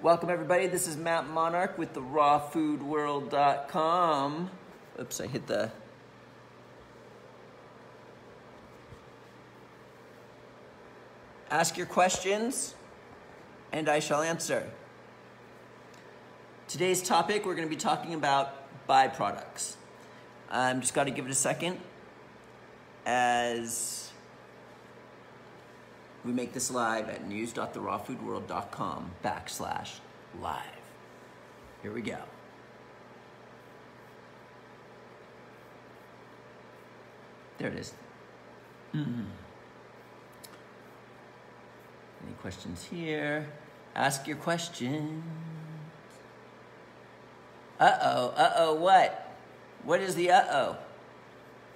Welcome everybody, this is Matt Monarch with the rawfoodworld.com. Oops, I hit the... Ask your questions and I shall answer. Today's topic, we're going to be talking about byproducts. Just got to give it a second as we make this live at news.therawfoodworld.com/live. Here we go. There it is. Any questions here? Ask your questions. Uh-oh, what? What is the uh-oh?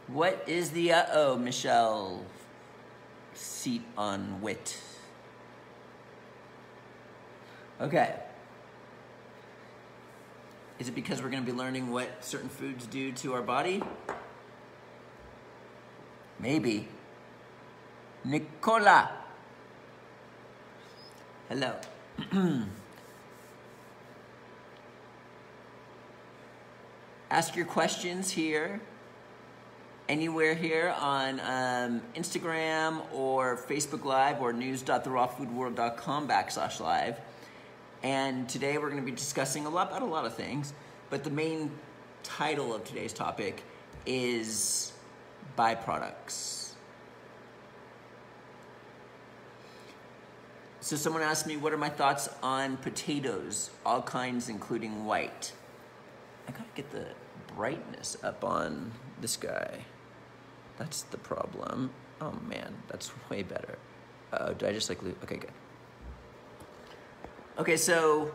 What is the uh-oh, Michelle? Seat on wit. Okay. Is it because we're going to be learning what certain foods do to our body? Maybe. Nicola. Hello. Ask your questions here. Anywhere here on Instagram or Facebook Live or news.therawfoodworld.com/live. And today we're going to be discussing about a lot of things, but the main title of today's topic is byproducts. So someone asked me, what are my thoughts on potatoes, all kinds including white? I gotta get the brightness up on this guy. That's the problem. Oh man, that's way better. Did I just like lose? Okay, good. Okay, so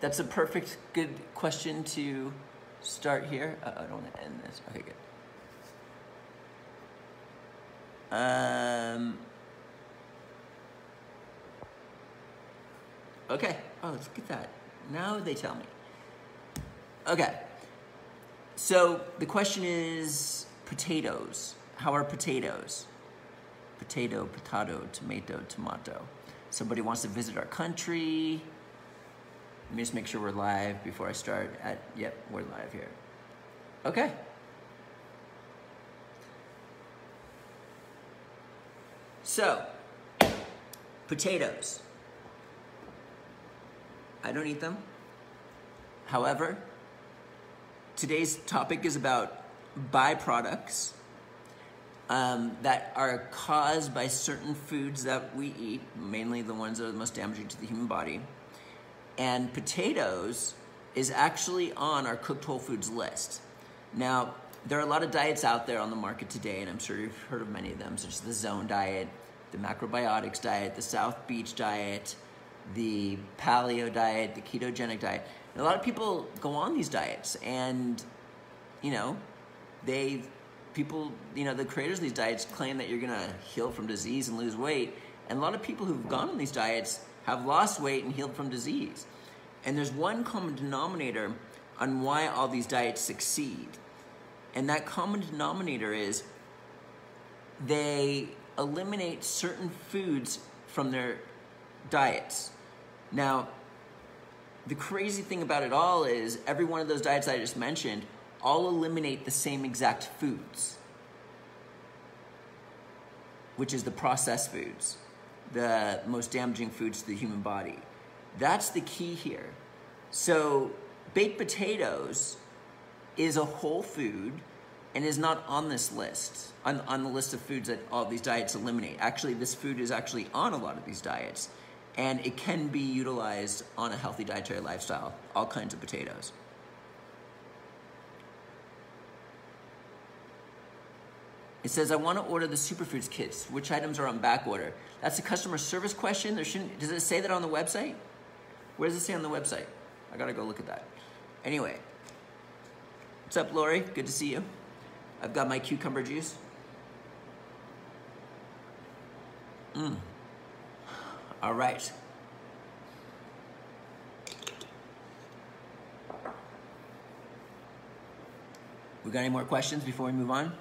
that's a perfect, good question to start here. I don't want to end this. Okay, good. Okay, oh, let's get that. Now they tell me. Okay, so the question is potatoes. How are potatoes? Potato, tomato, tomato. Somebody wants to visit our country. Let me just make sure we're live before I start. Yep, we're live here. Okay. So, potatoes. I don't eat them. However, today's topic is about byproducts that are caused by certain foods that we eat, mainly the ones that are the most damaging to the human body. And potatoes is actually on our cooked whole foods list. Now, there are a lot of diets out there on the market today, and I'm sure you've heard of many of them, such as the Zone diet, the macrobiotics diet, the South Beach diet, the paleo diet, the ketogenic diet. And a lot of people go on these diets, and the creators of these diets claim that you're gonna heal from disease and lose weight. And a lot of people who've gone on these diets have lost weight and healed from disease. And there's one common denominator on why all these diets succeed. And that common denominator is they eliminate certain foods from their diets. Now, the crazy thing about it all is every one of those diets I just mentioned all eliminate the same exact foods, which is the processed foods, the most damaging foods to the human body. That's the key here. So baked potatoes is a whole food and is not on this list, on the list of foods that all these diets eliminate. Actually, this food is actually on a lot of these diets, and it can be utilized on a healthy dietary lifestyle, all kinds of potatoes. It says, I want to order the superfoods kits. Which items are on back order? That's a customer service question. Does it say that on the website? Where does it say on the website? I gotta go look at that. Anyway, what's up, Lori? Good to see you. I've got my cucumber juice. All right. We got any more questions before we move on?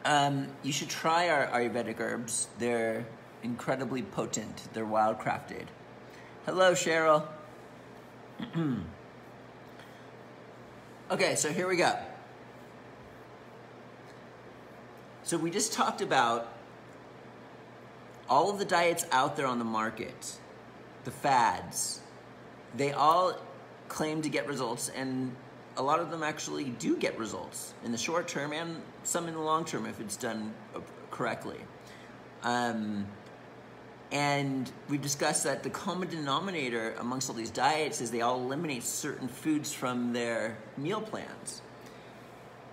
You should try our Ayurvedic herbs. They're incredibly potent. They're wildcrafted. Hello, Cheryl. Okay, so here we go. So we just talked about all of the diets out there on the market, the fads. They all claim to get results, and a lot of them actually do get results in the short term and some in the long term if it's done correctly. And we've discussed that the common denominator amongst all these diets is they all eliminate certain foods from their meal plans.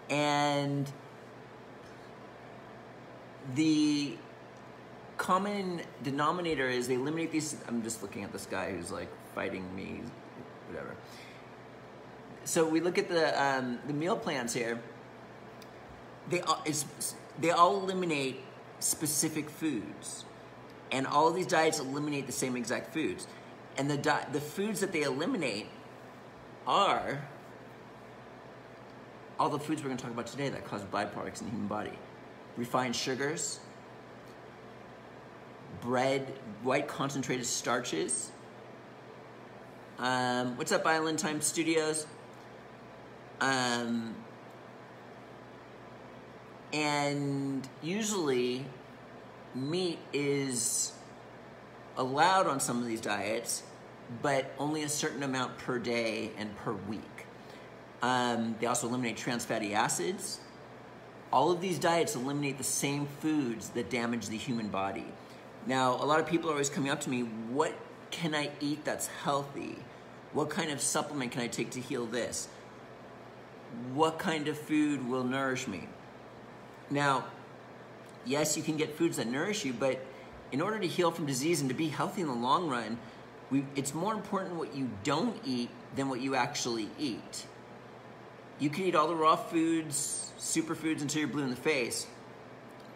And the common denominator is they eliminate these. I'm just looking at this guy who's like fighting me, whatever. So we look at the meal plans here. They all eliminate specific foods, and all of these diets eliminate the same exact foods. And the foods that they eliminate are all the foods we're going to talk about today that cause byproducts in the human body: refined sugars, bread, white concentrated starches. What's up, Island Time Studios? And usually meat is allowed on some of these diets, but only a certain amount per day and per week. They also eliminate trans fatty acids. All of these diets eliminate the same foods that damage the human body. Now, a lot of people are always coming up to me, what can I eat that's healthy? What kind of supplement can I take to heal this? What kind of food will nourish me? Now, yes, you can get foods that nourish you, but in order to heal from disease and to be healthy in the long run, it's more important what you don't eat than what you actually eat. You can eat all the raw foods, superfoods until you're blue in the face,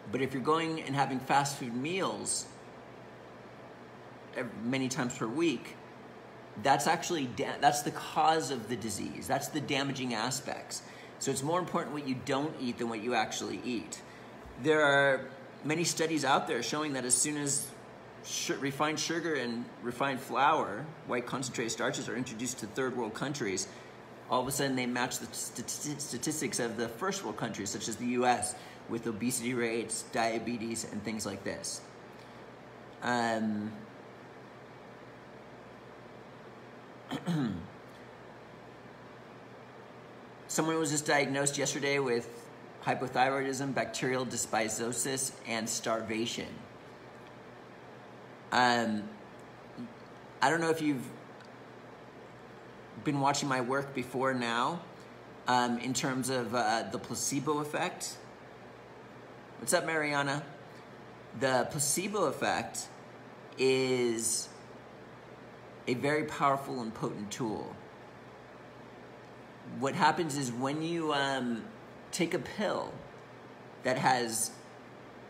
but if you're going and having fast food meals many times per week, that's the cause of the disease. That's the damaging aspects. So it's more important what you don't eat than what you actually eat. There are many studies out there showing that as soon as refined sugar and refined flour, white concentrated starches, are introduced to third world countries, all of a sudden they match the statistics of the first world countries, such as the US, with obesity rates, diabetes, and things like this. Someone was just diagnosed yesterday with hypothyroidism, bacterial dysbiosis, and starvation. I don't know if you've been watching my work before now, in terms of the placebo effect. What's up, Mariana? The placebo effect is a very powerful and potent tool. What happens is when you take a pill that has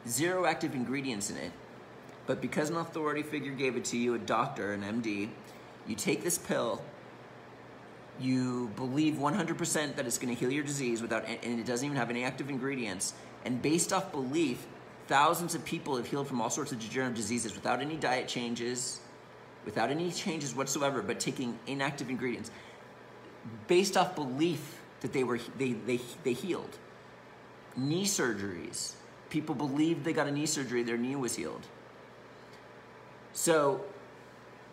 0 active ingredients in it, but because an authority figure gave it to you, a doctor, an MD, you take this pill, you believe 100% that it's going to heal your disease and it doesn't even have any active ingredients, and based off belief, thousands of people have healed from all sorts of degenerative diseases without any diet changes, without any changes whatsoever, but taking inactive ingredients. Based off belief that they healed. Knee surgeries. People believed they got a knee surgery, their knee was healed. So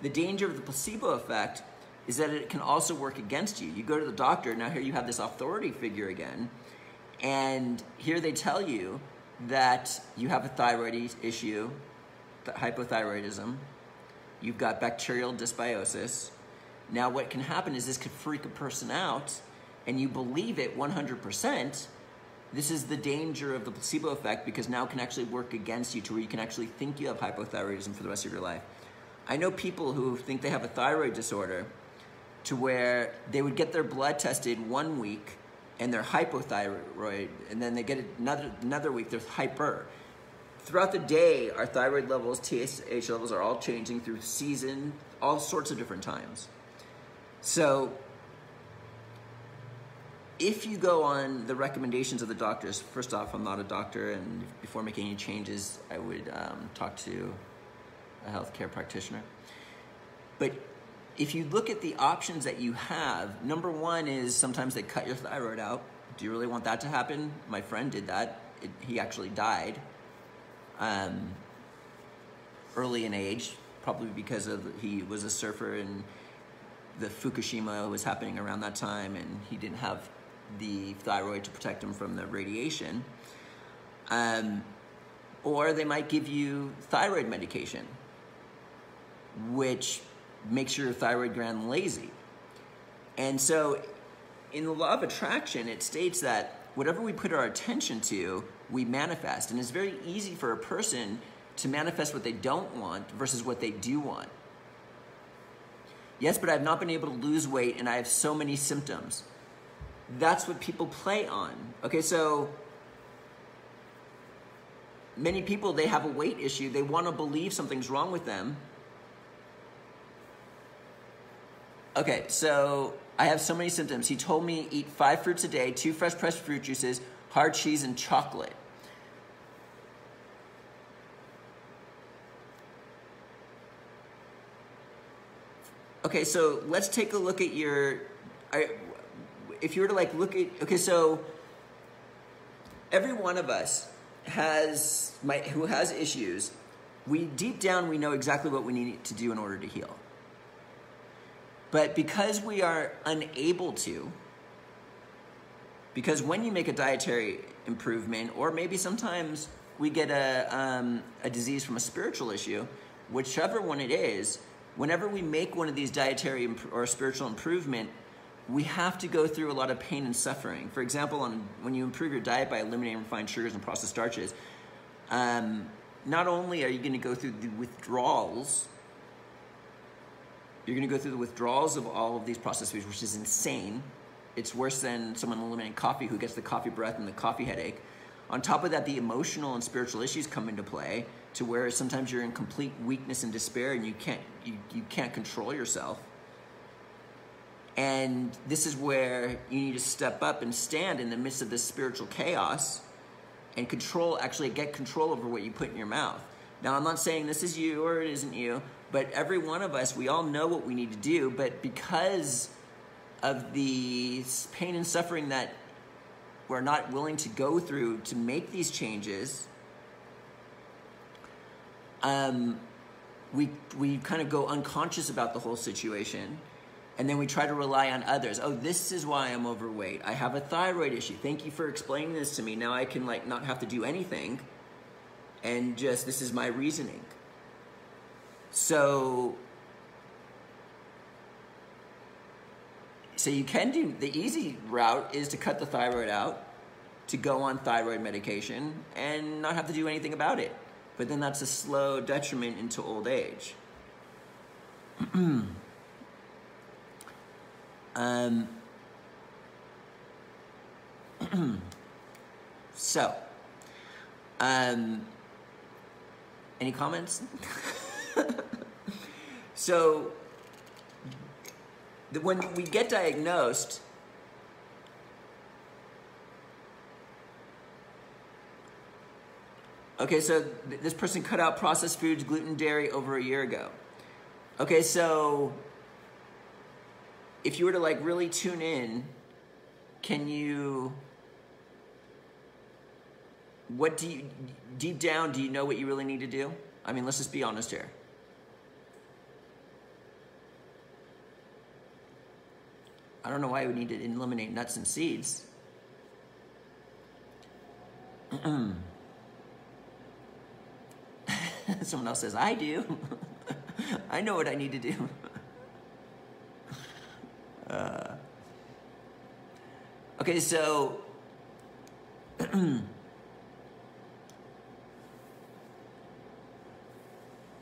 the danger of the placebo effect is that it can also work against you. You go to the doctor, now here you have this authority figure again, and here they tell you that you have a thyroid issue, hypothyroidism, you've got bacterial dysbiosis. Now what can happen is this could freak a person out, and you believe it 100%. This is the danger of the placebo effect, because now it can actually work against you to where you can actually think you have hypothyroidism for the rest of your life. I know people who think they have a thyroid disorder to where they would get their blood tested 1 week and they're hypothyroid, and then they get it another week, they're hyper. Throughout the day, our thyroid levels, TSH levels are all changing through season, all sorts of different times. So if you go on the recommendations of the doctors, first off, I'm not a doctor, and before making any changes, I would talk to a healthcare practitioner. But if you look at the options that you have, number one is sometimes they cut your thyroid out. Do you really want that to happen? My friend did that. He actually died early in age, probably because he was a surfer and the Fukushima was happening around that time, and he didn't have the thyroid to protect him from the radiation. Or they might give you thyroid medication, which makes your thyroid gland lazy. And so in the law of attraction, it states that whatever we put our attention to, we manifest. And it's very easy for a person to manifest what they don't want versus what they do want. Yes, but I've not been able to lose weight and I have so many symptoms. That's what people play on. Okay, so many people, they have a weight issue. They want to believe something's wrong with them. Okay, so I have so many symptoms. He told me eat 5 fruits a day, 2 fresh pressed fruit juices, hard cheese, and chocolate. Okay, so let's take a look at your, if you were to like look at, okay, so every one of us who has issues, deep down we know exactly what we need to do in order to heal. But because we are unable to, because when you make a dietary improvement, or maybe sometimes we get a disease from a spiritual issue, whichever one it is, whenever we make one of these dietary or spiritual improvement, we have to go through a lot of pain and suffering. For example, when you improve your diet by eliminating refined sugars and processed starches, not only are you going to go through the withdrawals, you're going to go through the withdrawals of all of these processed foods, which is insane. It's worse than someone eliminating coffee who gets the coffee breath and the coffee headache. On top of that, the emotional and spiritual issues come into play, to where sometimes you're in complete weakness and despair and you can't control yourself. And this is where you need to step up and stand in the midst of this spiritual chaos and actually get control over what you put in your mouth. Now, I'm not saying this is you or it isn't you, but every one of us, we all know what we need to do, but because of the pain and suffering that we're not willing to go through to make these changes, we kind of go unconscious about the whole situation, and then we try to rely on others. Oh, this is why I'm overweight. I have a thyroid issue. Thank you for explaining this to me. Now I can not have to do anything, and just this is my reasoning. So you can do, the easy route is to cut the thyroid out, to go on thyroid medication, and not have to do anything about it. But then that's a slow detriment into old age. So, any comments? So, when we get diagnosed, okay, so this person cut out processed foods, gluten, dairy over a year ago. Okay, so if you were to really tune in, deep down, do you know what you really need to do? I mean, let's just be honest here. I don't know why we need to eliminate nuts and seeds. Someone else says, I do. I know what I need to do. Okay, so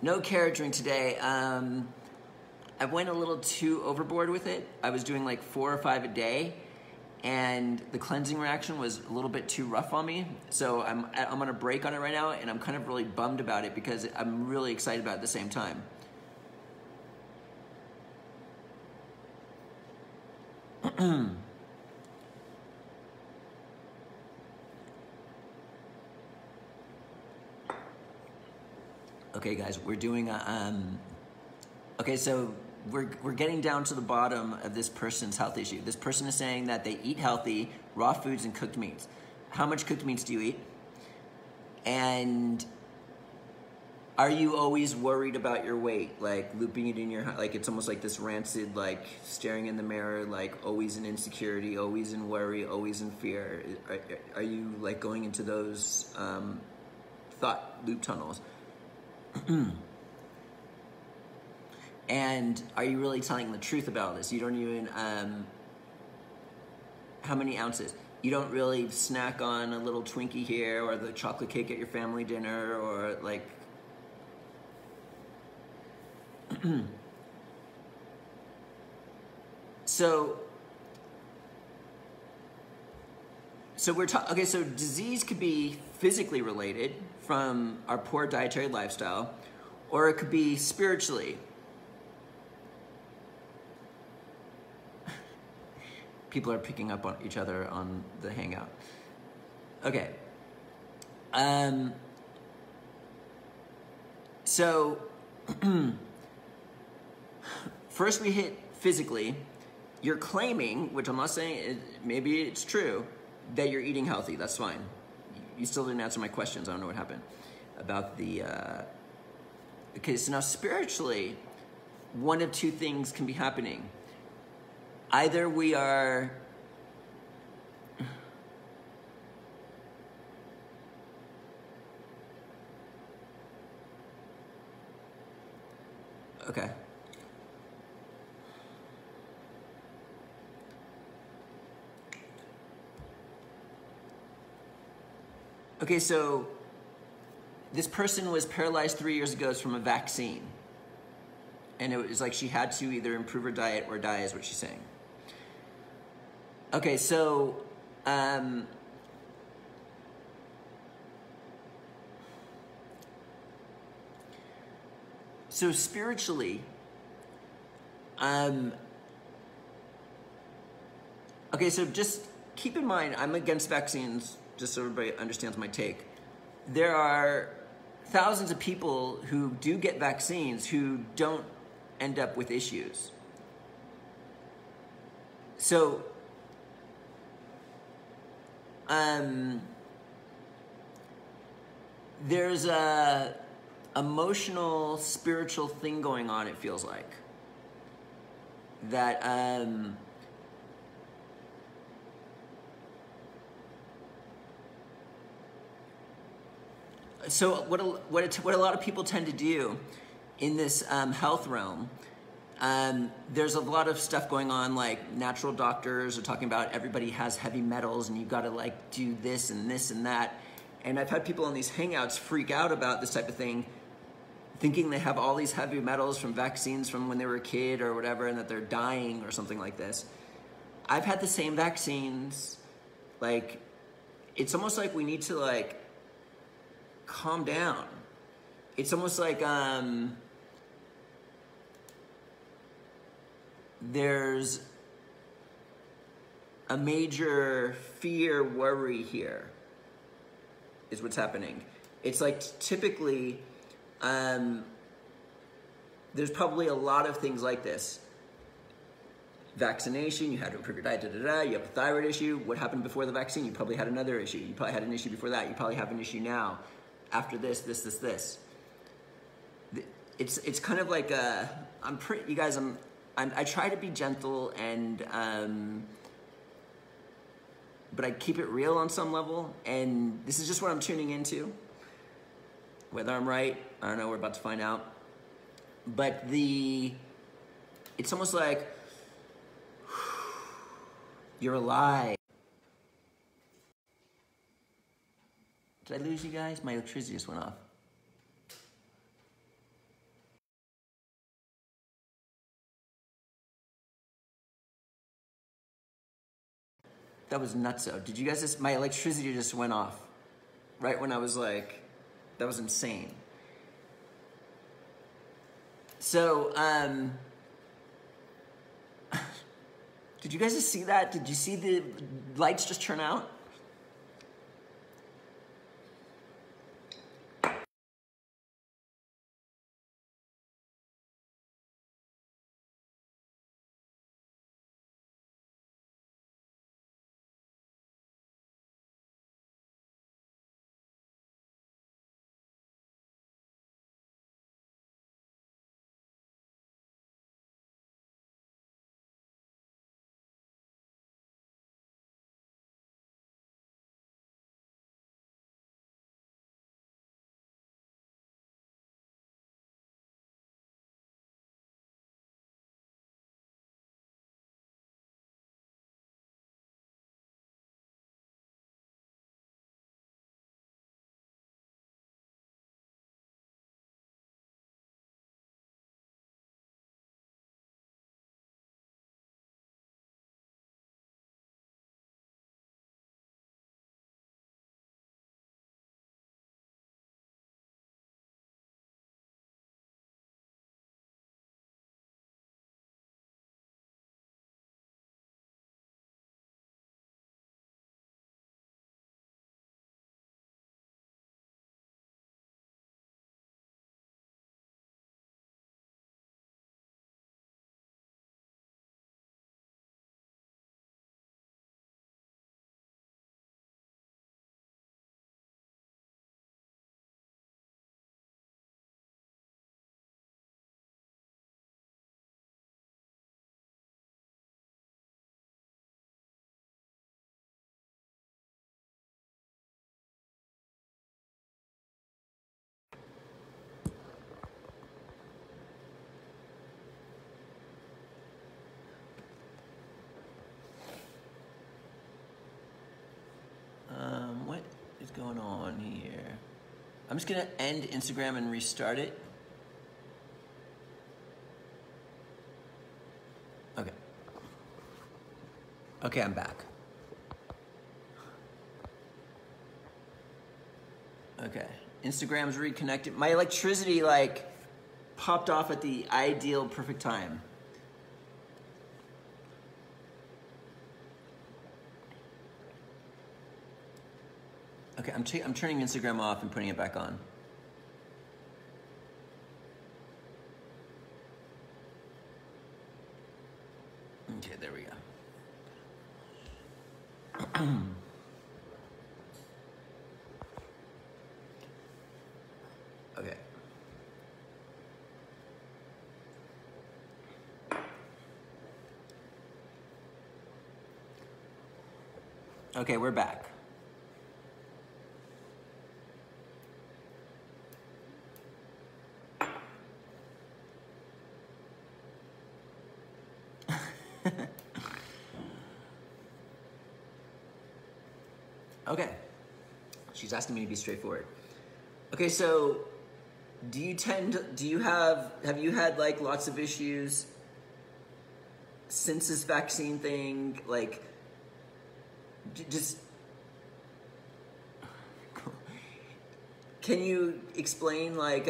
no carrot drink today. I went a little too overboard with it. I was doing 4 or 5 a day, and the cleansing reaction was a little bit too rough on me. So I'm on a break on it right now, and I'm kind of really bummed about it because I'm really excited about it at the same time. Okay, guys, we're doing a, okay, so we're getting down to the bottom of this person's health issue. This person is saying that they eat healthy, raw foods and cooked meats. How much cooked meats do you eat? And are you always worried about your weight? Like looping it in your, like it's almost like this rancid, like staring in the mirror, like always in insecurity, always in worry, always in fear. Are you like going into those thought loop tunnels? And are you really telling the truth about this? You don't even, how many ounces? You don't really snack on a little Twinkie here or the chocolate cake at your family dinner or like, so we're talking, okay, so disease could be physically related from our poor dietary lifestyle, or it could be spiritually. People are picking up on each other on the Hangout. Okay. So, first we hit physically. You're claiming, which I'm not saying, maybe it's true, that you're eating healthy. That's fine. You still didn't answer my questions. I don't know what happened about the... Okay, so now spiritually, one of two things can be happening. Either we are... Okay. Okay, so this person was paralyzed 3 years ago from a vaccine. And it was like she had to either improve her diet or die, is what she's saying. Okay, so so spiritually, okay, so just keep in mind, I'm against vaccines, just so everybody understands my take. There are thousands of people who do get vaccines who don't end up with issues. So, there's a emotional, spiritual thing going on, it feels like. That, so what a lot of people tend to do in this health realm, there's a lot of stuff going on, like natural doctors are talking about everybody has heavy metals and you gotta like do this and this and that. And I've had people on these hangouts freak out about this type of thing, thinking they have all these heavy metals from vaccines from when they were a kid or whatever, and that they're dying or something like this. I've had the same vaccines. Like, it's almost like we need to like calm down. It's almost like there's a major fear, worry here is what's happening. It's like typically, there's probably a lot of things like this. Vaccination, you had to improve your diet, you have a thyroid issue. What happened before the vaccine? You probably had another issue. You probably had an issue before that. You probably have an issue now. After this. It's kind of like you guys, I try to be gentle and, but I keep it real on some level, and this is just what I'm tuning into. Whether I'm right, I don't know, we're about to find out. But it's almost like you're alive. Did I lose you guys? My electricity just went off. That was nutso. Did you guys just, my electricity just went off. Right when I was like, that was insane. So, did you guys just see that? Did you see the lights just turn out? I'm just gonna end Instagram and restart it. Okay. Okay, I'm back. Okay, Instagram's reconnected. My electricity like popped off at the ideal perfect time. Okay, I'm turning Instagram off and putting it back on. Okay, there we go. Okay. Okay, we're back. Okay. She's asking me to be straightforward. Okay, so have you had like lots of issues since this vaccine thing? Like, just, can you explain like,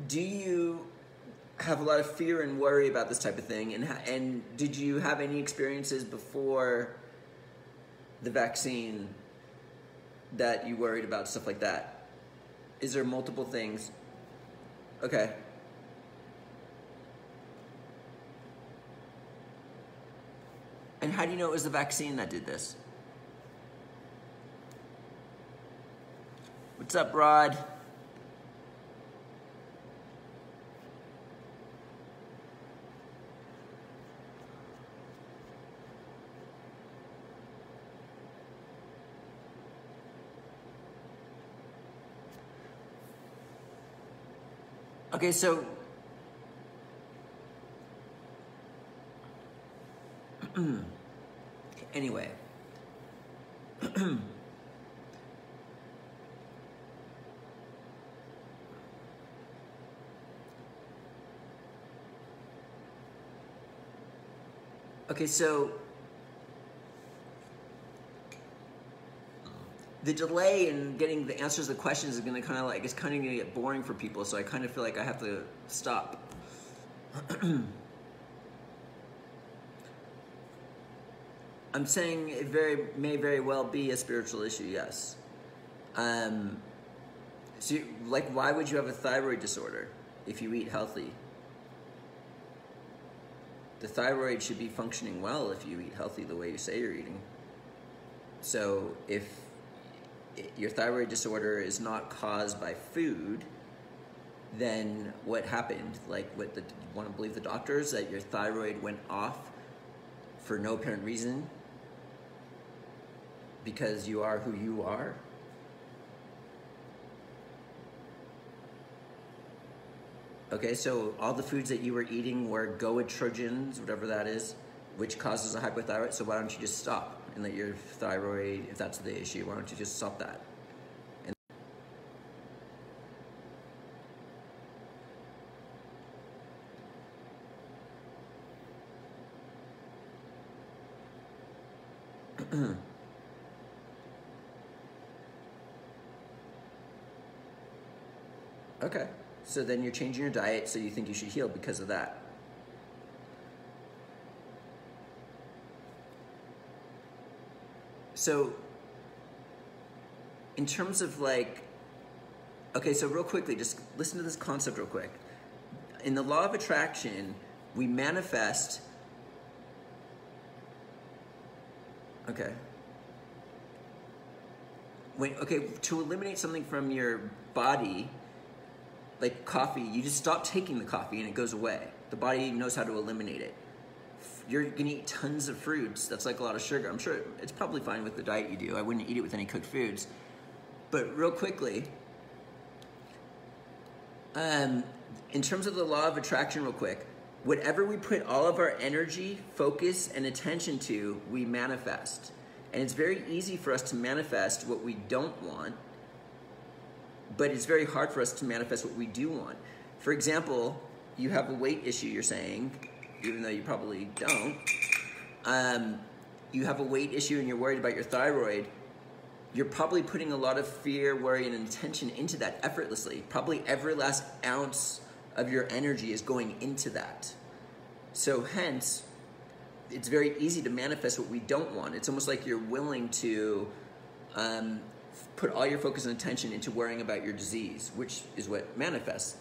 do you have a lot of fear and worry about this type of thing? And did you have any experiences before the vaccine that you worried about, stuff like that? Is there multiple things? Okay. And how do you know it was the vaccine that did this? What's up, Rod? Okay, so anyway. Okay, so the delay in getting the answers to the questions is going to kind of like, it's kind of going to get boring for people, so I kind of feel like I have to stop. I'm saying it may very well be a spiritual issue, yes. So like, why would you have a thyroid disorder if you eat healthy? The thyroid should be functioning well if you eat healthy the way you say you're eating. So if your thyroid disorder is not caused by food, then what happened? Like, what you want to believe the doctors, that your thyroid went off for no apparent reason because you are who you are? Okay, so all the foods that you were eating were goitrogens, whatever that is, which causes a hypothyroid. So why don't you just stop and let your thyroid, if that's the issue, why don't you just stop that? And okay, so then you're changing your diet, so you think you should heal because of that. So, in terms of like, okay, so real quickly, just listen to this concept real quick. In the law of attraction, we manifest, okay, to eliminate something from your body, like coffee, you just stop taking the coffee and it goes away. The body knows how to eliminate it. You're gonna eat tons of fruits. That's like a lot of sugar. I'm sure it's probably fine with the diet you do. I wouldn't eat it with any cooked foods. But real quickly, in terms of the law of attraction real quick, whatever we put all of our energy, focus, and attention to, we manifest. And it's very easy for us to manifest what we don't want, but it's very hard for us to manifest what we do want. For example, you have a weight issue, you're saying, even though you probably don't. You have a weight issue and you're worried about your thyroid. You're probably putting a lot of fear, worry, and intention into that effortlessly. Probably every last ounce of your energy is going into that. So hence, it's very easy to manifest what we don't want. It's almost like you're willing to put all your focus and attention into worrying about your disease, which is what manifests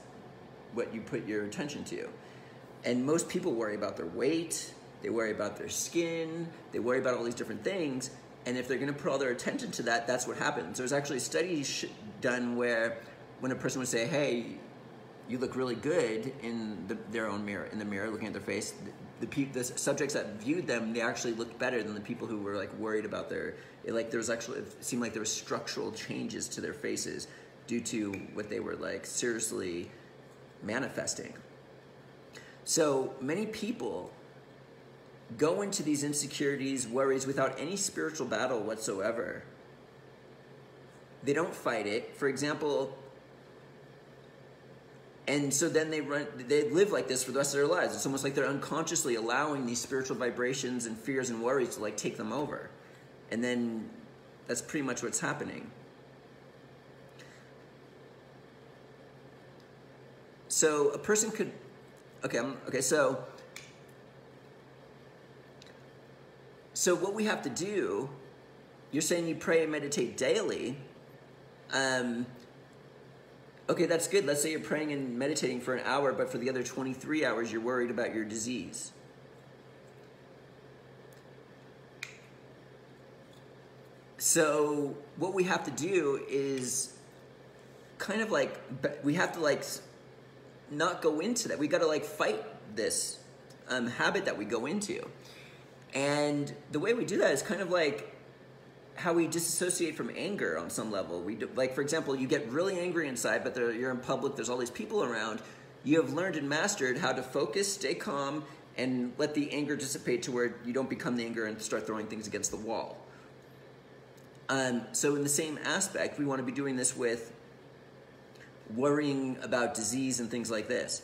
what you put your attention to. And most people worry about their weight, they worry about their skin, they worry about all these different things. And if they're going to put all their attention to that, that's what happens. There's actually a study done where when a person would say, hey, you look really good in their own mirror, in the mirror, looking at their face, the subjects that viewed them, they actually looked better than the people who were like worried about it seemed like there was structural changes to their faces due to what they were like seriously manifesting. So many people go into these insecurities, worries without any spiritual battle whatsoever. They don't fight it. For example, and so then they live like this for the rest of their lives. It's almost like they're unconsciously allowing these spiritual vibrations and fears and worries to like take them over. And then that's pretty much what's happening. So a person could, so what we have to do, you're saying you pray and meditate daily. Okay, that's good. Let's say you're praying and meditating for an hour, but for the other 23 hours, you're worried about your disease. So what we have to do is kind of like, we have to like not go into that. We got to like fight this habit that we go into. And the way we do that is kind of like how we disassociate from anger on some level. Like, for example, you get really angry inside, but you're in public, there's all these people around. You have learned and mastered how to focus, stay calm, and let the anger dissipate to where you don't become the anger and start throwing things against the wall. So in the same aspect, we want to be doing this with worrying about disease and things like this.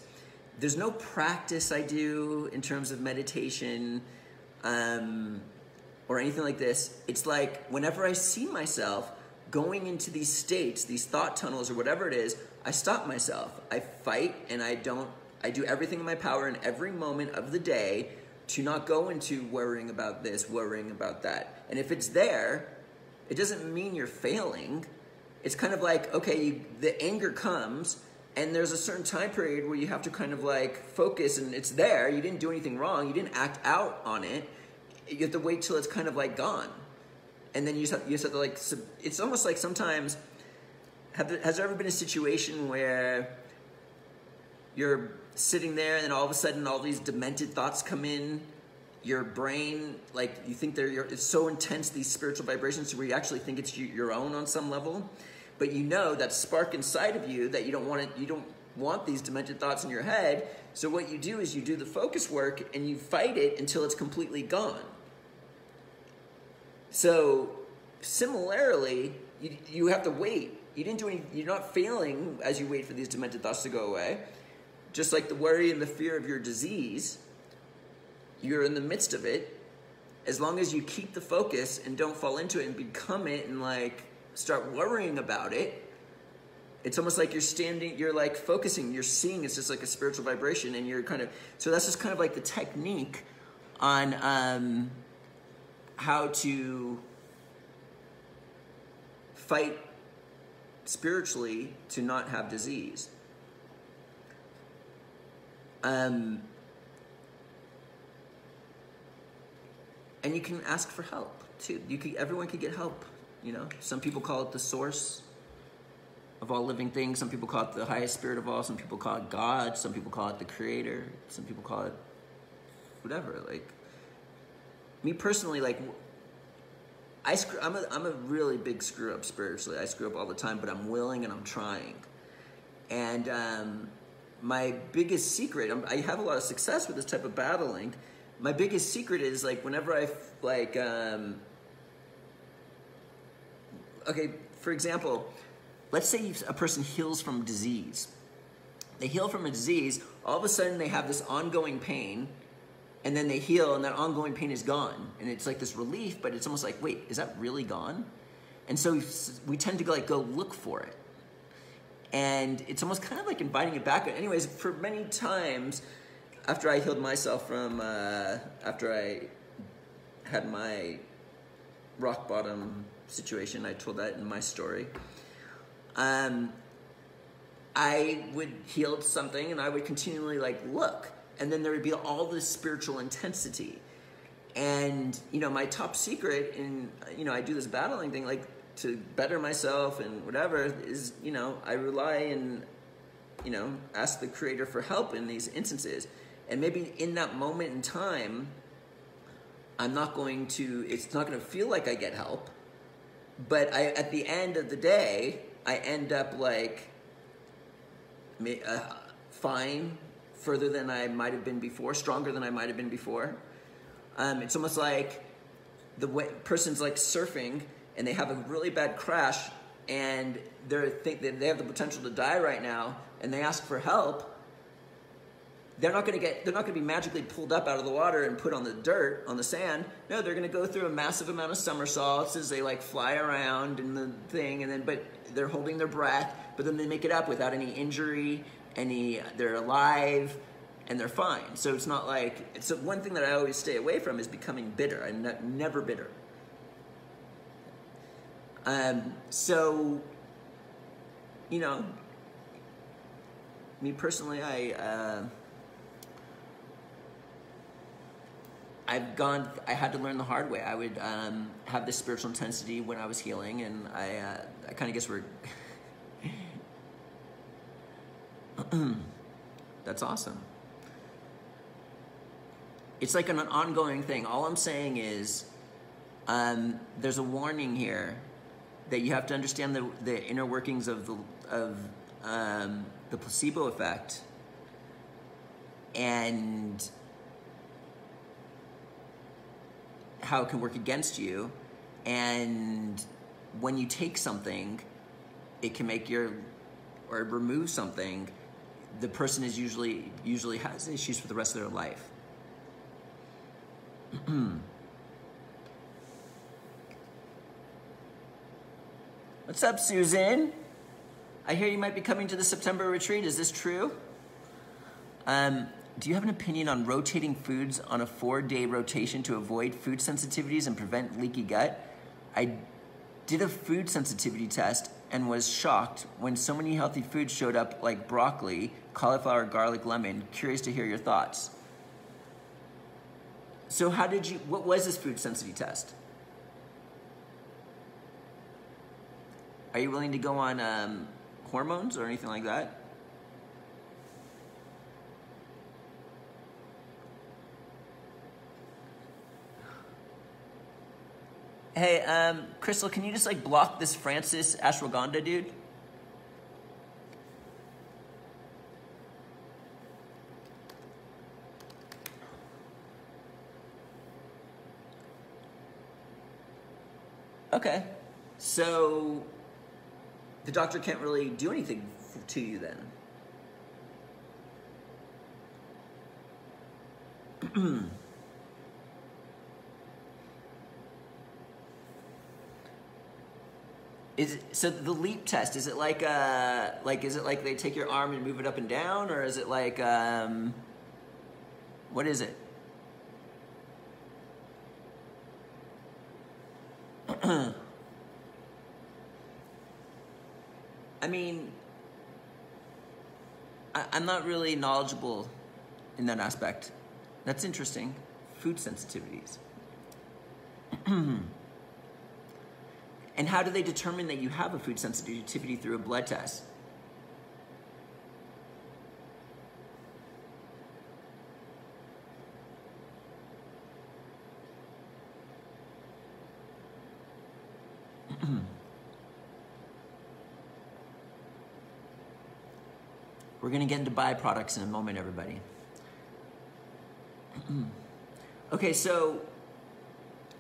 There's no practice I do in terms of meditation, or anything like this. It's like whenever I see myself going into these states, these thought tunnels or whatever it is, I stop myself. I fight and I do everything in my power in every moment of the day to not go into worrying about this, worrying about that. And if it's there, it doesn't mean you're failing. It's kind of like, okay, the anger comes and there's a certain time period where you have to kind of like focus and it's there. You didn't do anything wrong. You didn't act out on it. You have to wait till it's kind of like gone. And then you just have to like, it's almost like sometimes, has there ever been a situation where you're sitting there and then all of a sudden all these demented thoughts come in, your brain, like you think it's so intense, these spiritual vibrations, where you actually think it's your own on some level, but you know that spark inside of you that you don't want these demented thoughts in your head. So what you do is you do the focus work and you fight it until it's completely gone. So similarly, you have to wait. You're not failing as you wait for these demented thoughts to go away. Just like the worry and the fear of your disease, you're in the midst of it. As long as you keep the focus and don't fall into it and become it and like start worrying about it, it's almost like you're like focusing, you're seeing it's just like a spiritual vibration and you're kind of, so that's just kind of like the technique on how to fight spiritually to not have disease. And you can ask for help too. Everyone could get help. You know, some people call it the source of all living things. Some people call it the highest spirit of all. Some people call it God. Some people call it the creator. Some people call it whatever. Like me personally, like I'm a really big screw up spiritually. I screw up all the time, but I'm willing and I'm trying. And my biggest secret, I have a lot of success with this type of battling. My biggest secret is like whenever I okay, for example, let's say a person heals from disease. They heal from a disease, all of a sudden they have this ongoing pain, and then they heal, and that ongoing pain is gone. And it's like this relief, but it's almost like, wait, is that really gone? And so we tend to go look for it. And it's almost kind of like inviting it back. Anyways, for many times, after I healed myself from, after I had my rock bottom situation, I told that in my story, I would heal something and I would continually look, and then there would be all this spiritual intensity. And, my top secret in, I do this battling thing, to better myself and whatever is, I rely and, ask the Creator for help in these instances. And maybe in that moment in time, it's not going to feel like I get help, but at the end of the day, I end up fine, further than I might have been before, stronger than I might have been before. It's almost like the person's surfing and they have a really bad crash and they have the potential to die right now, and they ask for help. They're not going to be magically pulled up out of the water and put on the dirt, on the sand. No, they're going to go through a massive amount of somersaults as they fly around in the thing, but they're holding their breath, but then they make it up without any injury, they're alive, and they're fine. So it's not so one thing that I always stay away from is becoming bitter. I'm never bitter. So, me personally, I had to learn the hard way. I would have this spiritual intensity when I was healing, and I kind of guess we're... That's awesome. It's like an ongoing thing. All I'm saying is there's a warning here that you have to understand the inner workings of the placebo effect, and how it can work against you. And when you take something, it can make or remove something, the person is usually has issues for the rest of their life. What's up, Susan? I hear you might be coming to the September retreat. Is this true? Do you have an opinion on rotating foods on a 4-day rotation to avoid food sensitivities and prevent leaky gut? I did a food sensitivity test and was shocked when so many healthy foods showed up, like broccoli, cauliflower, garlic, lemon. Curious to hear your thoughts. So what was this food sensitivity test? Are you willing to go on hormones or anything like that? Hey, Crystal, can you just block this Francis Ashwagandha dude? Okay, so the doctor can't really do anything to you then. So the leap test, is it is it like they take your arm and move it up and down, or is it what is it? I mean, I'm not really knowledgeable in that aspect. That's interesting. Food sensitivities. And how do they determine that you have a food sensitivity through a blood test? We're going to get into byproducts in a moment, everybody. Okay, so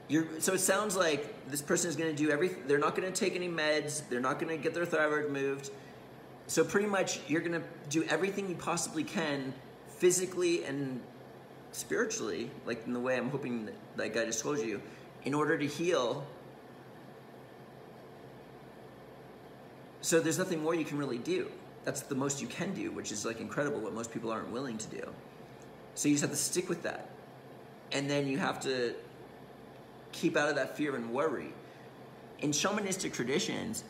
So it sounds like this person is going to do everything. They're not going to take any meds. They're not going to get their thyroid moved. So pretty much you're going to do everything you possibly can physically and spiritually, like in the way I'm hoping that, like I just told you, in order to heal. So there's nothing more you can really do. That's the most you can do, which is like incredible, what most people aren't willing to do. So you just have to stick with that. And then you have to keep out of that fear and worry. In shamanistic traditions,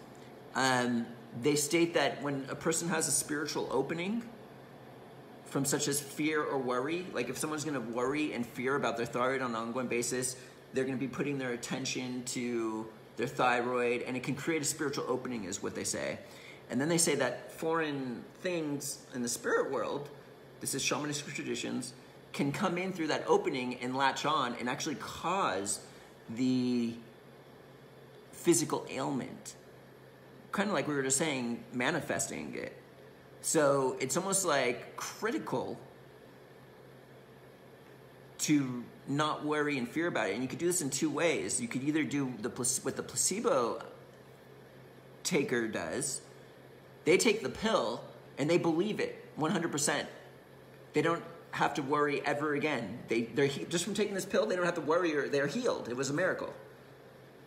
they state that when a person has a spiritual opening from such as fear or worry, like if someone's going to worry and fear about their thyroid on an ongoing basis, they're going to be putting their attention to their thyroid, and it can create a spiritual opening, is what they say. And then they say that foreign things in the spirit world, this is shamanistic traditions, can come in through that opening and latch on and actually cause the physical ailment. Kind of like we were just saying, manifesting it. So it's almost like critical to not worry and fear about it. And you could do this in two ways. You could either do what the placebo taker does. They take the pill and they believe it 100%. They don't have to worry ever again. They're just from taking this pill, they don't have to worry, or they're healed. It was a miracle.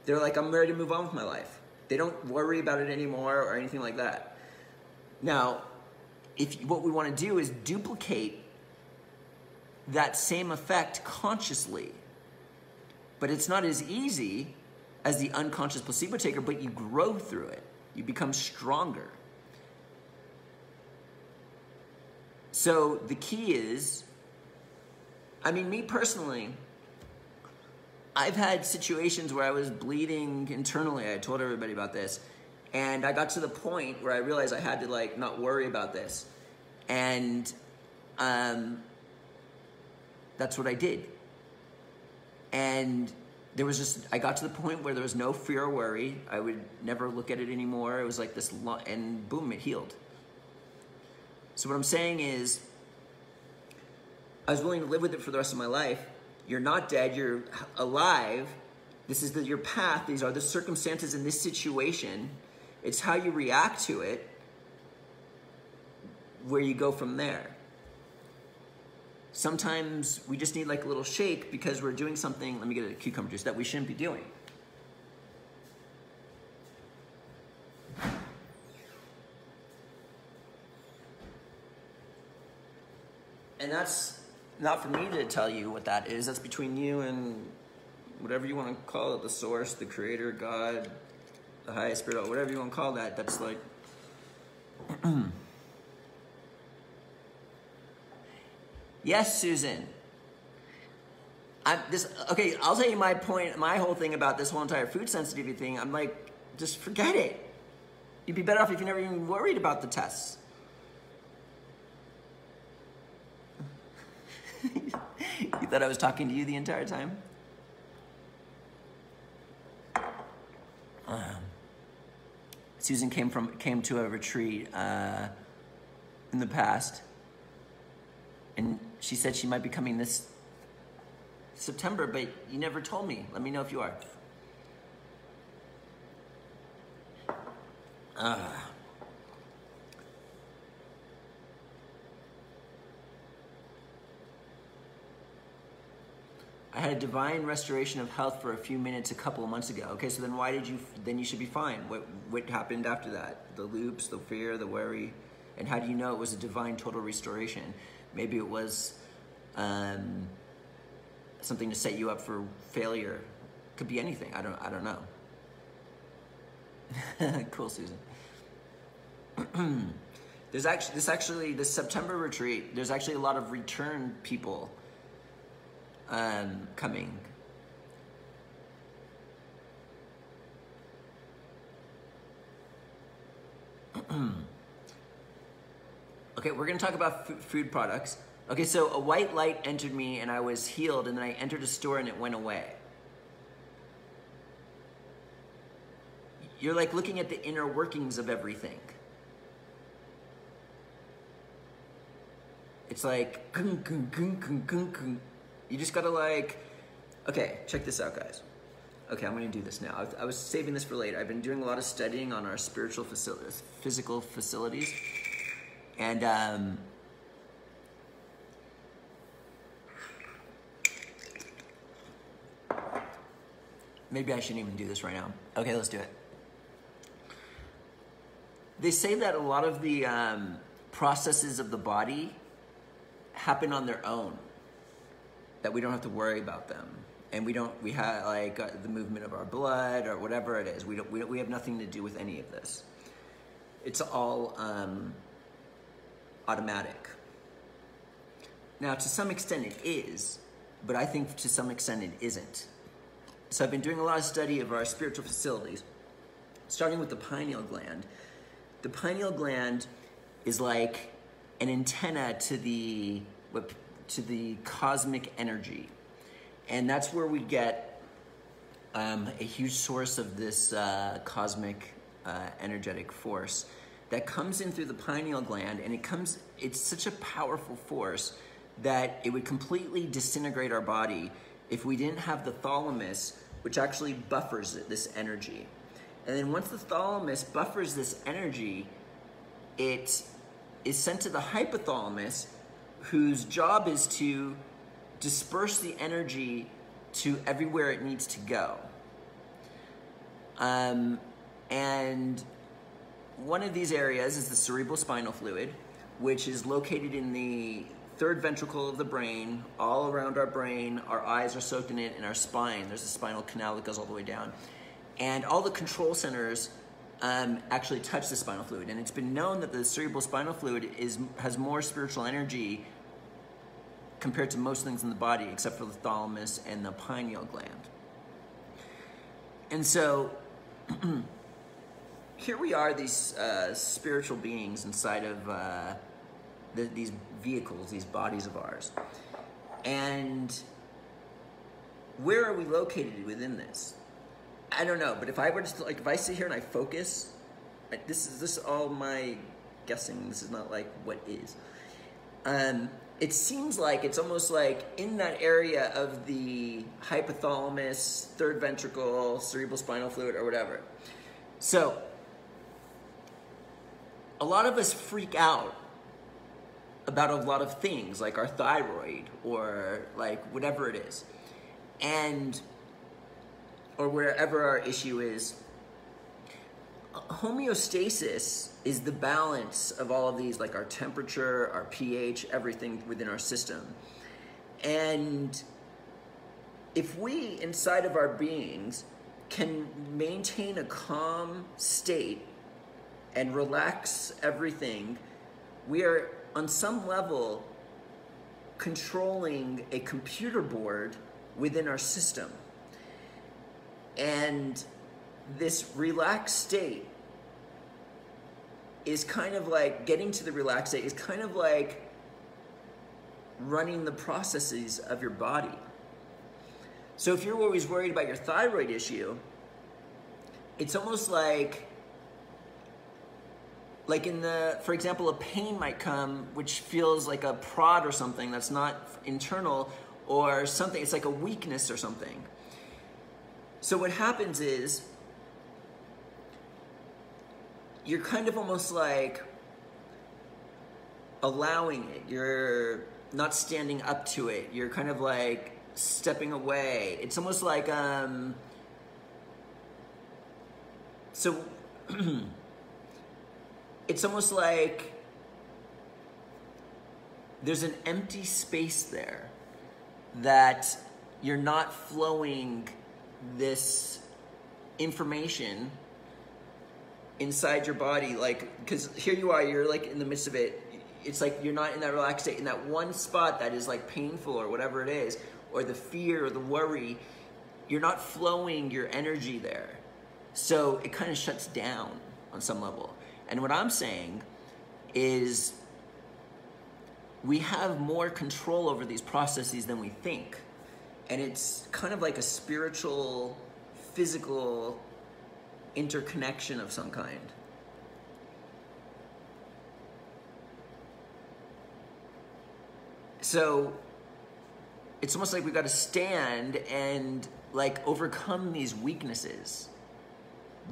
They're like, I'm ready to move on with my life. They don't worry about it anymore or anything like that. Now, what we want to do is duplicate that same effect consciously. But it's not as easy as the unconscious placebo taker, but you grow through it. You become stronger. So the key is, I mean, me personally, I've had situations where I was bleeding internally. I told everybody about this. And I got to the point where I realized I had to like not worry about this. And that's what I did. And there was just, I got to the point where there was no fear or worry. I would never look at it anymore. It was like this, and boom, it healed. So what I'm saying is, I was willing to live with it for the rest of my life. You're not dead, you're alive. This is your path. These are the circumstances in this situation. It's how you react to it, where you go from there. Sometimes we just need like a little shake because we're doing something, let me get a cucumber juice, that we shouldn't be doing. And that's not for me to tell you what that is. That's between you and whatever you want to call it, the source, the creator, God, the highest spirit, whatever you want to call that. That's like... Yes, Susan. Okay, I'll tell you my point, my whole thing about this whole entire food sensitivity thing. I'm like, just forget it. You'd be better off if you never even worried about the tests. You thought I was talking to you the entire time? Susan came to a retreat in the past, and she said she might be coming this September, but you never told me. Let me know if you are. I had a divine restoration of health for a few minutes a couple of months ago. Okay, so then why did you, then you should be fine. What happened after that? The loops, the fear, the worry, and how do you know it was a divine total restoration? Maybe it was something to set you up for failure. Could be anything, I don't know. Cool, Susan. This September retreat, there's actually a lot of return people coming. Okay, we're gonna talk about food products. Okay, so a white light entered me and I was healed, and then I entered a store and it went away. You're like looking at the inner workings of everything. It's like, you just gotta like, okay, check this out, guys. Okay, I'm going to do this now. I was saving this for later. I've been doing a lot of studying on our spiritual facilities, physical facilities, and maybe I shouldn't even do this right now. Okay, let's do it. They say that a lot of the processes of the body happen on their own, that we don't have to worry about them. And we have like the movement of our blood or whatever it is. We have nothing to do with any of this. It's all automatic. Now, to some extent it is, but I think to some extent it isn't. So I've been doing a lot of study of our spiritual facilities, starting with the pineal gland. The pineal gland is like an antenna to the cosmic energy. And that's where we get a huge source of this cosmic energetic force that comes in through the pineal gland, and it's such a powerful force that it would completely disintegrate our body if we didn't have the thalamus, which actually buffers this energy. And then once the thalamus buffers this energy, it is sent to the hypothalamus, whose job is to disperse the energy to everywhere it needs to go. And one of these areas is the cerebral spinal fluid, which is located in the third ventricle of the brain, all around our brain. Our eyes are soaked in it, and our spine. There's a spinal canal that goes all the way down. And all the control centers actually touch the spinal fluid. And it's been known that the cerebral spinal fluid has more spiritual energy compared to most things in the body, except for the thalamus and the pineal gland. And so here we are, these spiritual beings inside of these vehicles, these bodies of ours. And where are we located within this? I don't know, but if I were to, like, if I sit here and I focus, this is all my guessing. This is not like what is. It seems like it's almost like in that area of the hypothalamus, third ventricle, cerebral spinal fluid, or whatever. So a lot of us freak out about a lot of things, like our thyroid or like whatever it is, or wherever our issue is. Homeostasis is the balance of all of these, like our temperature, our pH, everything within our system. And if we, inside of our beings, can maintain a calm state and relax everything, we are, on some level, controlling a computer board within our system. And this relaxed state is kind of like, getting to the relaxed state is kind of like running the processes of your body. So if you're always worried about your thyroid issue, it's almost like for example, a pain might come which feels like a prod or something that's not internal, or something, it's like a weakness or something. So what happens is, you're kind of almost like allowing it. You're not standing up to it. You're kind of like stepping away. It's almost like, so it's almost like there's an empty space there that you're not flowing this information inside your body, like, because here you are, you're like in the midst of it. It's like you're not in that relaxed state, in that one spot that is like painful or whatever it is, or the fear or the worry. You're not flowing your energy there. So it kind of shuts down on some level. And what I'm saying is we have more control over these processes than we think. And it's kind of like a spiritual, physical interconnection of some kind. So it's almost like we've got to stand and like overcome these weaknesses,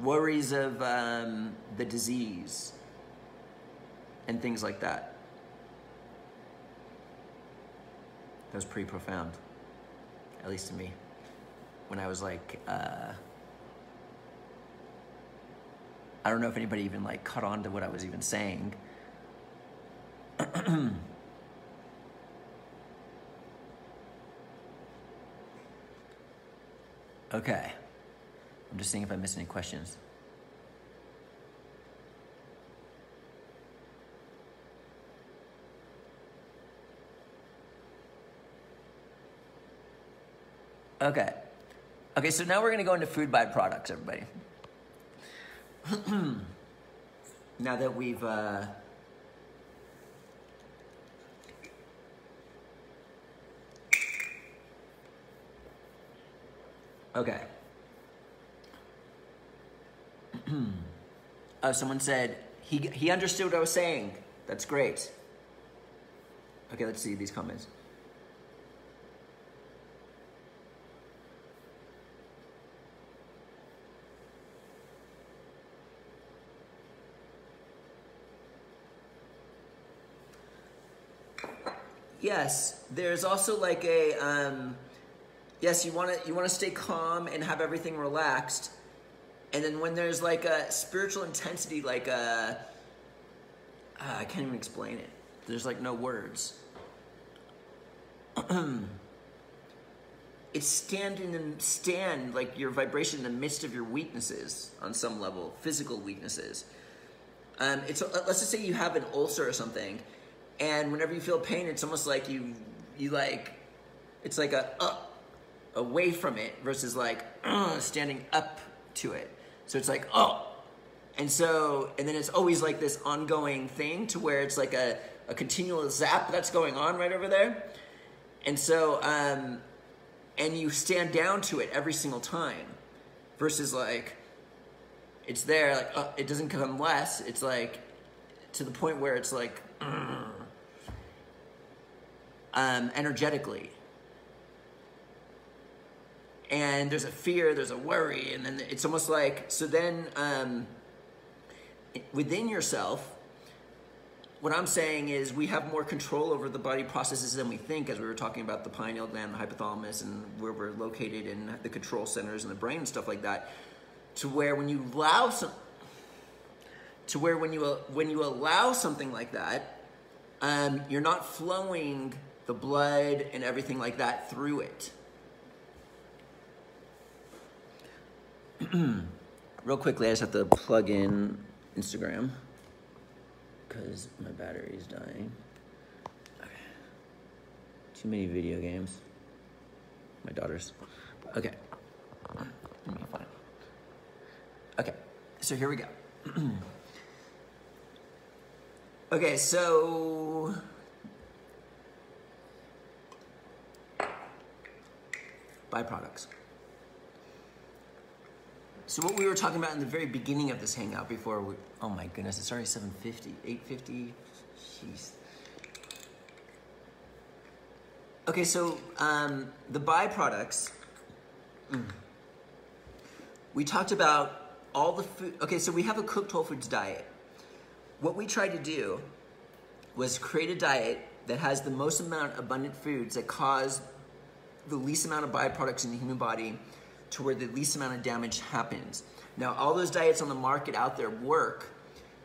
worries of the disease, and things like that. That was pretty profound, at least to me, when I was like, I don't know if anybody even like caught on to what I was even saying. Okay, I'm just seeing if I missed any questions. Okay. Okay, so now we're gonna go into food byproducts, everybody. Now that we've, okay. Oh, someone said, he understood what I was saying. That's great. Okay, let's see these comments. Yes, there's also like a, yes, you wanna stay calm and have everything relaxed. And then when there's like a spiritual intensity, like a, I can't even explain it. There's like no words. It's stand like your vibration in the midst of your weaknesses on some level, physical weaknesses. Let's just say you have an ulcer or something, and whenever you feel pain, it's almost like you like, it's like away from it versus like standing up to it. So it's like, and then it's always like this ongoing thing to where it's like a continual zap that's going on right over there. And so, and you stand down to it every single time versus like, it's there, like, it doesn't come less. It's like, to the point where it's like, energetically. And there's a fear, there's a worry, and then it's almost like, so then within yourself, what I'm saying is we have more control over the body processes than we think, as we were talking about the pineal gland, the hypothalamus, and where we're located, and the control centers in the brain and stuff like that, to where when you allow when you allow something like that, you're not flowing the blood and everything like that through it. Real quickly, I just have to plug in Instagram because my battery is dying. Okay. Too many video games. My daughter's. Okay. Let me find it. Okay, so here we go. Okay, so byproducts. So what we were talking about in the very beginning of this hangout before we, oh my goodness, it's already 7:50, 8:50, jeez. Okay, so the byproducts, we talked about all the food. Okay, so we have a cooked whole foods diet. What we tried to do was create a diet that has the most amount abundant foods that cause the least amount of byproducts in the human body to where the least amount of damage happens. Now, all those diets on the market out there work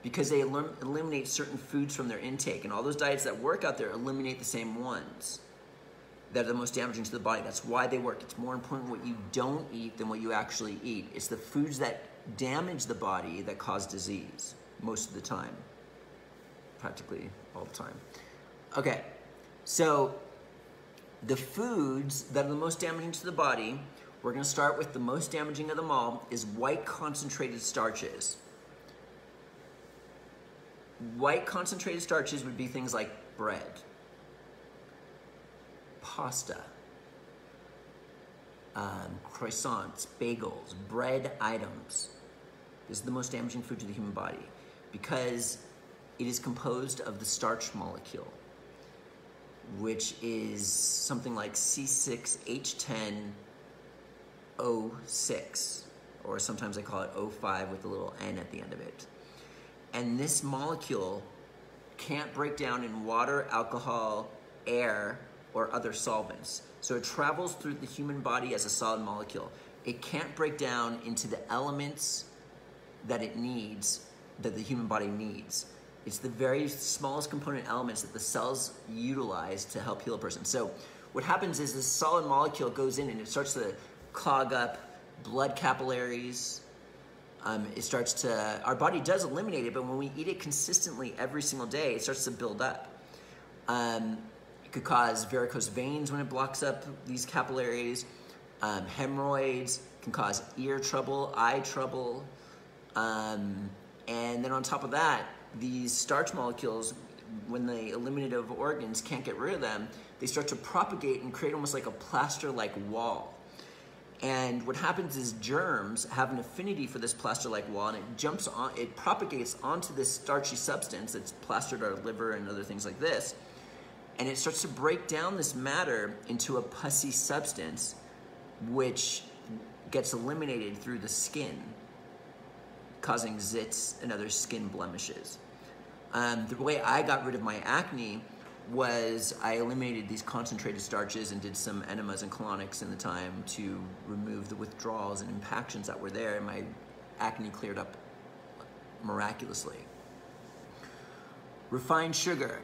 because they eliminate certain foods from their intake, and all those diets that work out there eliminate the same ones that are the most damaging to the body. That's why they work. It's more important what you don't eat than what you actually eat. It's the foods that damage the body that cause disease most of the time, practically all the time. Okay, so the foods that are the most damaging to the body, we're gonna start with the most damaging of them all, is white concentrated starches. White concentrated starches would be things like bread, pasta, croissants, bagels, bread items. This is the most damaging food to the human body because it is composed of the starch molecule, which is something like C6H10 O6, or sometimes I call it O5 with a little N at the end of it. And this molecule can't break down in water, alcohol, air, or other solvents. So it travels through the human body as a solid molecule. It can't break down into the elements that it needs, that the human body needs. It's the very smallest component elements that the cells utilize to help heal a person. So what happens is this solid molecule goes in and it starts to clog up blood capillaries. Our body does eliminate it, but when we eat it consistently every single day, it starts to build up. It could cause varicose veins when it blocks up these capillaries. Hemorrhoids can cause ear trouble, eye trouble. And then on top of that, these starch molecules, when they eliminate over organs, can't get rid of them, they start to propagate and create almost like a plaster-like wall. And what happens is germs have an affinity for this plaster-like wall, and it propagates onto this starchy substance that's plastered our liver and other things like this, and it starts to break down this matter into a pussy substance, which gets eliminated through the skin, causing zits and other skin blemishes. The way I got rid of my acne was I eliminated these concentrated starches and did some enemas and colonics in the time to remove the withdrawals and impactions that were there, and my acne cleared up miraculously. Refined sugar.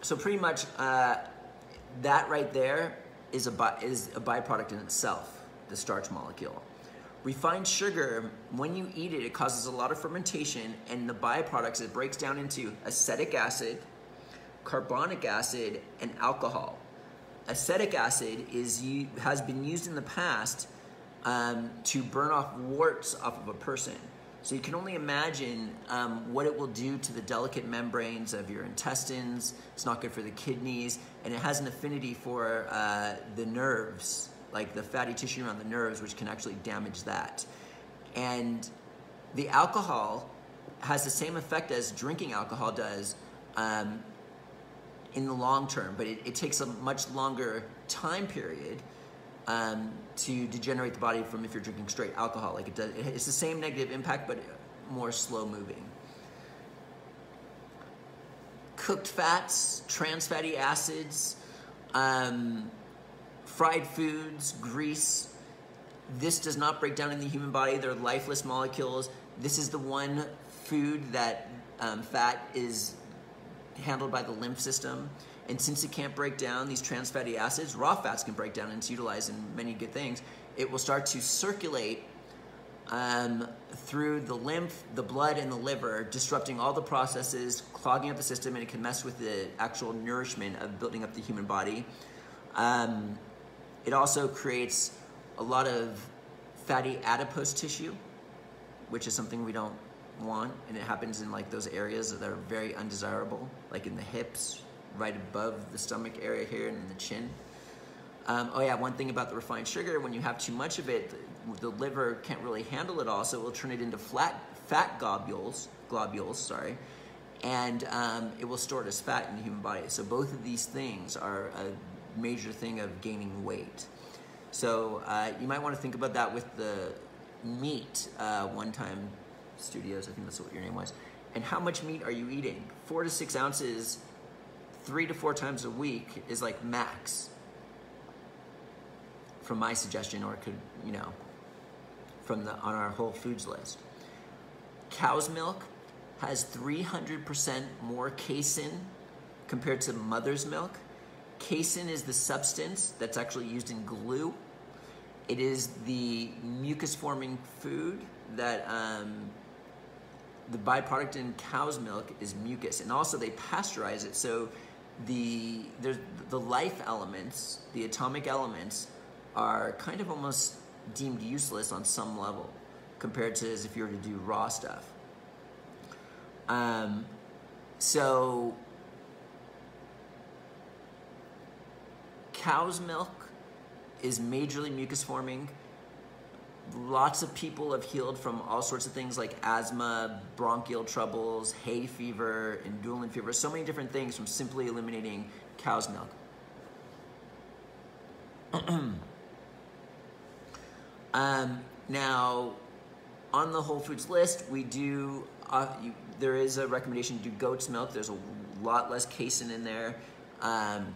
So pretty much that right there is a byproduct in itself, the starch molecule. Refined sugar, when you eat it, it causes a lot of fermentation, and the byproducts, it breaks down into acetic acid, carbonic acid, and alcohol. Acetic acid has been used in the past to burn off warts off of a person. So you can only imagine what it will do to the delicate membranes of your intestines. It's not good for the kidneys, and it has an affinity for the nerves, like the fatty tissue around the nerves, which can actually damage that. And the alcohol has the same effect as drinking alcohol does in the long term, but it takes a much longer time period to degenerate the body from if you're drinking straight alcohol. Like it does, it's the same negative impact, but more slow moving. Cooked fats, trans fatty acids, fried foods, grease. This does not break down in the human body. They're lifeless molecules. This is the one food that fat is handled by the lymph system. And since it can't break down these trans fatty acids, raw fats can break down and it's utilized in many good things. It will start to circulate through the lymph, the blood, and the liver, disrupting all the processes, clogging up the system, and it can mess with the actual nourishment of building up the human body. It also creates a lot of fatty adipose tissue, which is something we don't want, and it happens in like those areas that are very undesirable, like in the hips, right above the stomach area here, and in the chin. Oh yeah, one thing about the refined sugar, when you have too much of it, the liver can't really handle it all, so it will turn it into fat globules, and it will store it as fat in the human body. So both of these things are a major thing of gaining weight. So you might want to think about that with the meat. One Time Studios, I think that's what your name was. And how much meat are you eating? 4 to 6 ounces, 3 to 4 times a week is like max. From my suggestion, or it could, on our whole foods list. Cow's milk has 300% more casein compared to mother's milk. Casein is the substance that's actually used in glue. It is the mucus-forming food that the byproduct in cow's milk is mucus, and also they pasteurize it. So the life elements, the atomic elements, are kind of almost deemed useless on some level compared to as if you were to do raw stuff. So cow's milk is majorly mucus forming. Lots of people have healed from all sorts of things like asthma, bronchial troubles, hay fever, indolent fever, so many different things from simply eliminating cow's milk. Now, on the Whole Foods list, we do, there is a recommendation to do goat's milk. There's a lot less casein in there.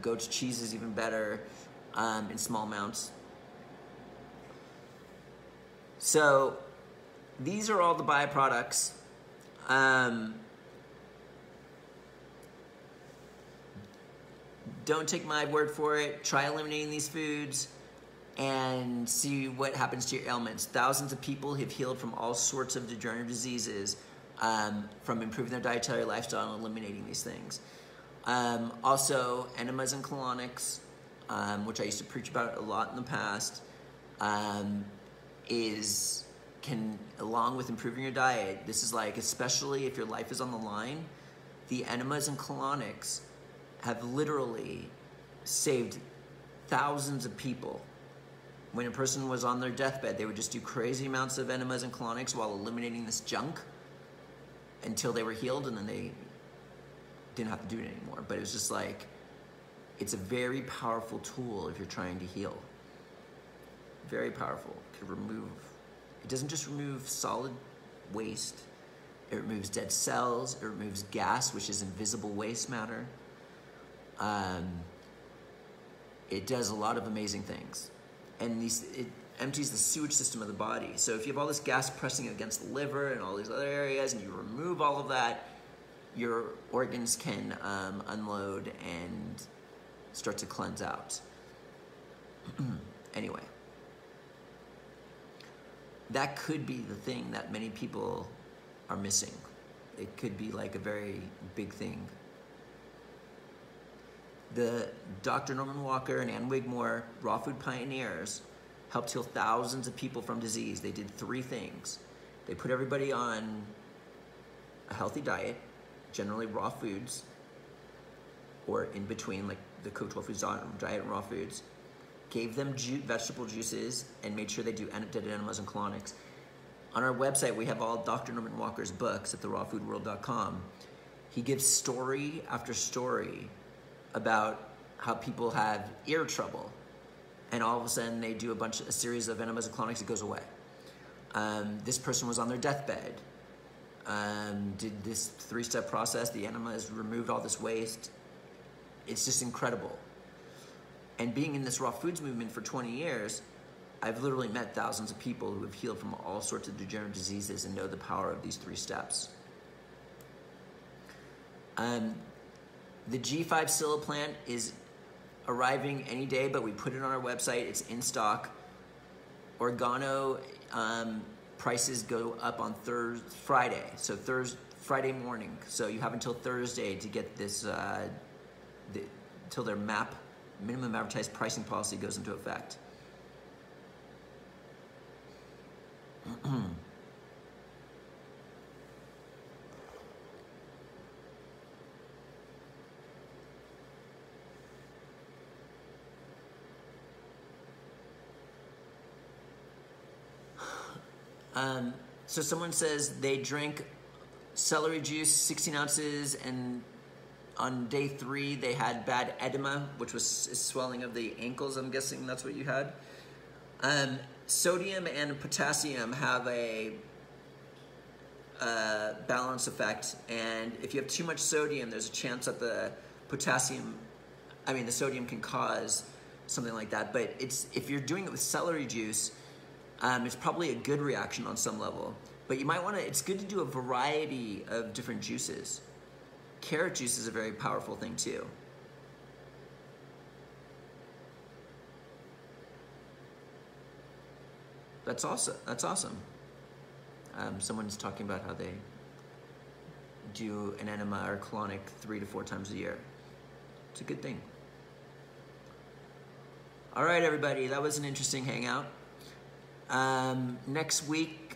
Goat's cheese is even better in small amounts. So these are all the byproducts. Don't take my word for it. Try eliminating these foods and see what happens to your ailments. Thousands of people have healed from all sorts of degenerative diseases from improving their dietary lifestyle and eliminating these things. Also, enemas and colonics, which I used to preach about a lot in the past, can, along with improving your diet, this is like, especially if your life is on the line, the enemas and colonics have literally saved thousands of people. When a person was on their deathbed, they would just do crazy amounts of enemas and colonics while eliminating this junk until they were healed, and then they didn't have to do it anymore. But it was just like, it's a very powerful tool if you're trying to heal. Very powerful. It doesn't just remove solid waste. It removes dead cells. It removes gas, which is invisible waste matter. It does a lot of amazing things. And it empties the sewage system of the body. So if you have all this gas pressing against the liver and all these other areas, and you remove all of that, your organs can unload and start to cleanse out. Anyway, that could be the thing that many people are missing. It could be like a very big thing. The Dr. Norman Walker and Ann Wigmore, raw food pioneers, helped heal thousands of people from disease. They did 3 things. They put everybody on a healthy diet, generally raw foods, or in between, like the cooked whole foods diet and raw foods, gave them vegetable juices, and made sure they did enemas and colonics. On our website, we have all Dr. Norman Walker's books at therawfoodworld.com. He gives story after story about how people have ear trouble, and all of a sudden they do a series of enemas and colonics, it goes away. This person was on their deathbed, did this 3-step process, the enemas removed all this waste. It's just incredible. And being in this raw foods movement for 20 years, I've literally met thousands of people who have healed from all sorts of degenerative diseases and know the power of these 3 steps. The G5 psylla plant is arriving any day, but we put it on our website. It's in stock. Organo prices go up on Friday, so Friday morning. So you have until Thursday to get this, till their minimum advertised pricing policy goes into effect. So someone says they drink celery juice, 16 ounces, and on day 3 they had bad edema, which was swelling of the ankles. I'm guessing that's what you had. Sodium and potassium have a balance effect, and if you have too much sodium, there's a chance that the sodium can cause something like that. But if you're doing it with celery juice, it's probably a good reaction on some level. But you might want to, it's good to do a variety of different juices. Carrot juice is a very powerful thing too. That's awesome. Someone's talking about how they do an enema or colonic 3 to 4 times a year. It's a good thing. All right, everybody, that was an interesting hangout. Next week,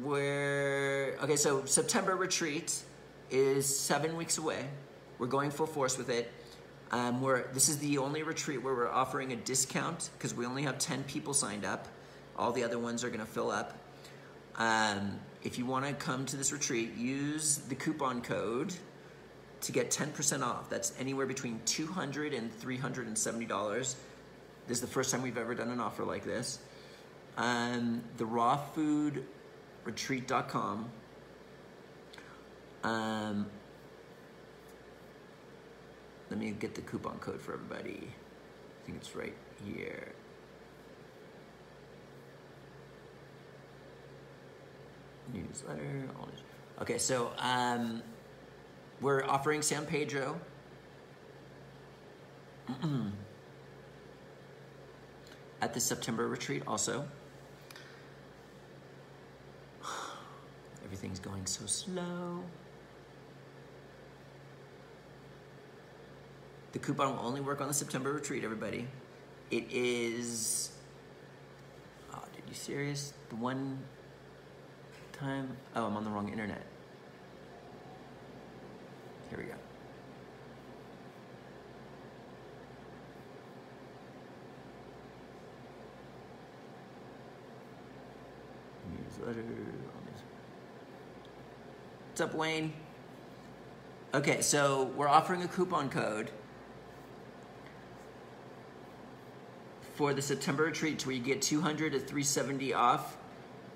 so September retreat is 7 weeks away. We're going full force with it. This is the only retreat where we're offering a discount because we only have 10 people signed up. All the other ones are going to fill up. If you want to come to this retreat, use the coupon code to get 10% off. That's anywhere between $200 and $370. This is the first time we've ever done an offer like this. The rawfoodretreat.com. Let me get the coupon code for everybody. I think it's right here. Newsletter, all this. Okay, so we're offering San Pedro. At the September retreat also. Everything's going so slow. The coupon will only work on the September retreat, everybody. It is, oh, dude, you serious? The one time, oh, I'm on the wrong internet. Here we go. Newsletter. What's up, Wayne? Okay, so we're offering a coupon code for the September retreat where you get 200 to 370 off.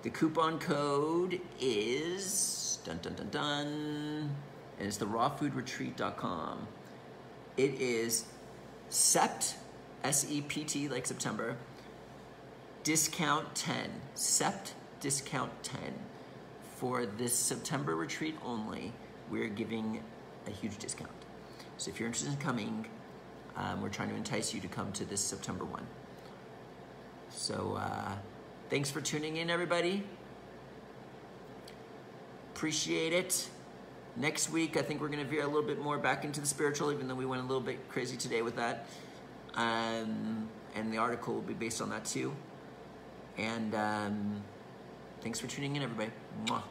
The coupon code is dun dun dun dun, and it's the rawfoodretreat.com. It is SEPT, S-E-P-T, like September, discount 10, SEPT discount 10. For this September retreat only, we're giving a huge discount. So if you're interested in coming, we're trying to entice you to come to this September one. So thanks for tuning in, everybody. Appreciate it. Next week, I think we're gonna veer a little bit more back into the spiritual, even though we went a little bit crazy today with that. And the article will be based on that too. And thanks for tuning in, everybody. Mwah.